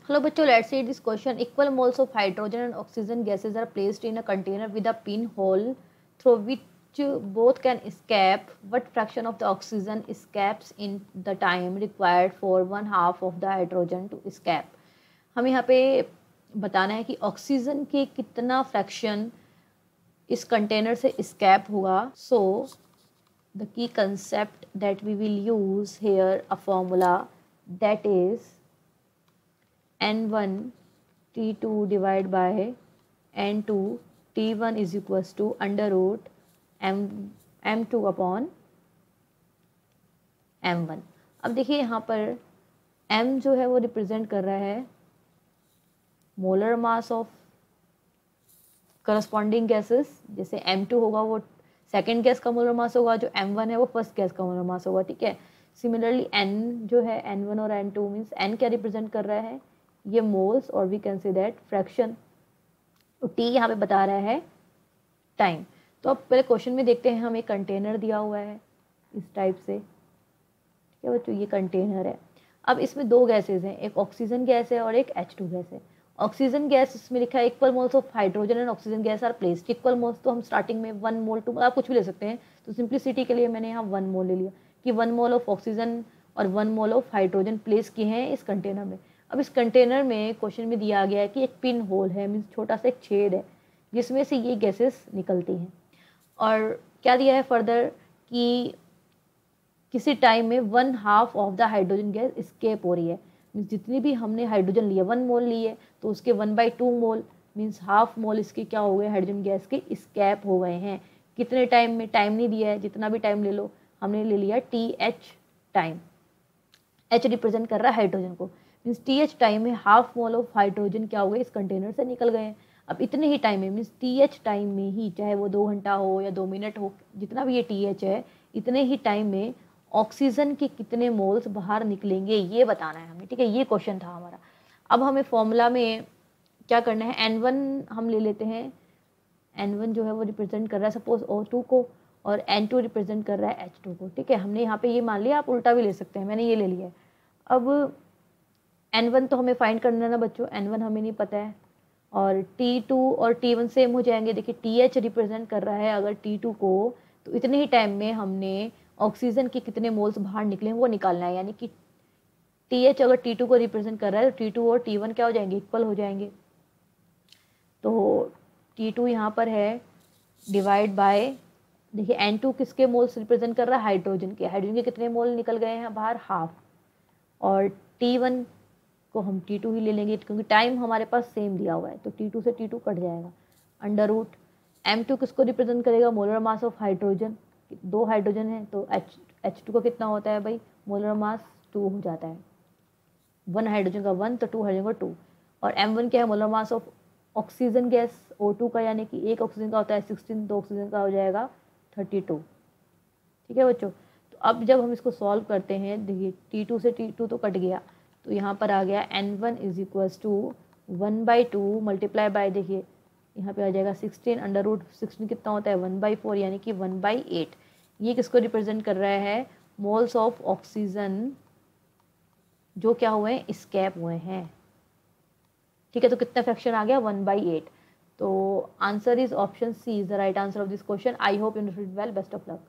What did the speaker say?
Hello bachcho, let's see this question. Equal moles of hydrogen and oxygen gases are placed in a container with a pinhole through which both can escape. What fraction of the oxygen escapes in the time required for one half of the hydrogen to escape? हमें यहाँ पे बताना है कि oxygen के कितना fraction इस container से escape होगा. So the key concept that we will use here, a formula that is N1 T2 divided by N2 T1 is equals to under root M2 upon M1. अब देखिए यहाँ पर M जो है वो रिप्रेजेंट कर रहा है molar mass of corresponding gases. जैसे M2 होगा वो सेकेंड गैस का मोलर मास होगा, जो M1 है वो फर्स्ट गैस का मोलर मास होगा. ठीक है. सिमिलरली N जो है N1 और N2 मीन्स N क्या रिप्रेजेंट कर रहा है, ये मोल्स, और we can say that fraction. तो T यहाँ पे बता रहा है टाइम. तो अब पहले क्वेश्चन में देखते हैं, हमें कंटेनर दिया हुआ है इस टाइप से. ठीक है बच्चों, ये कंटेनर है. अब इसमें दो गैसेज हैं, एक ऑक्सीजन गैस है और एक H2 गैस है. ऑक्सीजन गैस इसमें लिखा है equal moles of hydrogen and oxygen gas are placed. Equal moles तो हम स्टार्टिंग में 1 मोल 2 आप कुछ भी ले सकते हैं. तो सिंप्लिसिटी के लिए मैंने यहाँ 1 मोल ले लिया कि 1 मोल ऑफ ऑक्सीजन और 1 मोल ऑफ हाइड्रोजन प्लेस किए हैं इस कंटेनर में. अब इस कंटेनर में क्वेश्चन में दिया गया है कि एक पिन होल है, मीन्स छोटा सा एक छेद है जिसमें से ये गैसेस निकलती हैं. और क्या दिया है फर्दर कि किसी टाइम में 1/2 of the hydrogen gas escape हो रही है. मीन्स जितनी भी हमने हाइड्रोजन लिए 1 मोल लिए तो उसके 1/2 मोल मीन्स हाफ मोल इसके क्या हो गए, हाइड्रोजन गैस के स्केप हो गए हैं. कितने टाइम में, टाइम नहीं दिया है, जितना भी टाइम ले लो. हमने ले लिया TH टाइम. H रिप्रेजेंट कर रहा है हाइड्रोजन को. मीन्स TH टाइम में हाफ मोल ऑफ हाइड्रोजन क्या हो गए, इस कंटेनर से निकल गए हैं. अब इतने ही टाइम में मीन्स TH टाइम में ही, चाहे वो 2 घंटा हो या 2 मिनट हो, जितना भी ये TH है, इतने ही टाइम में ऑक्सीजन के कितने मोल्स बाहर निकलेंगे ये बताना है हमें. ठीक है, ये क्वेश्चन था हमारा. अब हमें फॉर्मूला में क्या करना है, N1 हम ले लेते हैं. N1 जो है वो रिप्रेजेंट कर रहा है सपोज O2 को, और N2 रिप्रेजेंट कर रहा है H2 को. ठीक है, हमने यहाँ पे ये मान लिया, आप उल्टा भी ले सकते हैं, मैंने ये ले लिया है. अब N1 तो हमें फाइंड करना है ना बच्चों, N1 हमें नहीं पता है, और T2 और T1 सेम हो जाएंगे. देखिए TH रिप्रेजेंट कर रहा है अगर T2 को, तो इतने ही टाइम में हमने ऑक्सीजन के कितने मोल्स बाहर निकले वो निकालना है. यानी कि TH अगर T2 को रिप्रेजेंट कर रहा है तो T2 और T1 क्या हो जाएंगे, इक्वल हो जाएंगे. तो T2 यहाँ पर है डिवाइड बाय, देखिए N2 किसके मोल्स रिप्रेजेंट कर रहा है, हाइड्रोजन के. हाइड्रोजन के कितने मोल निकल गए हैं बाहर, हाफ. और T1 को हम T2 ही ले लेंगे क्योंकि टाइम हमारे पास सेम दिया हुआ है, तो T2 से T2 कट जाएगा. अंडर रूट M2 किसको रिप्रेजेंट करेगा, molar mass of hydrogen. 2 hydrogen है तो H2 का कितना होता है भाई, मोलर मास 2 हो जाता है. 1 हाइड्रोजन का 1 तो 2 हाइड्रोजन का 2. और M1 क्या है, molar mass of oxygen gas O2 का, यानी कि एक ऑक्सीजन का होता है 16, 2 ऑक्सीजन का हो जाएगा 32. ठीक है बच्चों. तो अब जब हम इसको सॉल्व करते हैं, देखिए T2 से T2 तो कट गया, तो यहाँ पर आ गया N1 is equals to 1/2 multiply by, देखिए यहाँ पे आ जाएगा 16 अंडर रूट 16 कितना होता है 1/4, यानी कि 1/8. ये किसको रिप्रेजेंट कर रहा है, मोल्स ऑफ ऑक्सीजन जो क्या हुए हैं, स्केप हुए हैं. ठीक है, तो कितना फ्रैक्शन आ गया 1/8. तो answer is option C is the right answer of this question. I hope you understood well. Best of luck.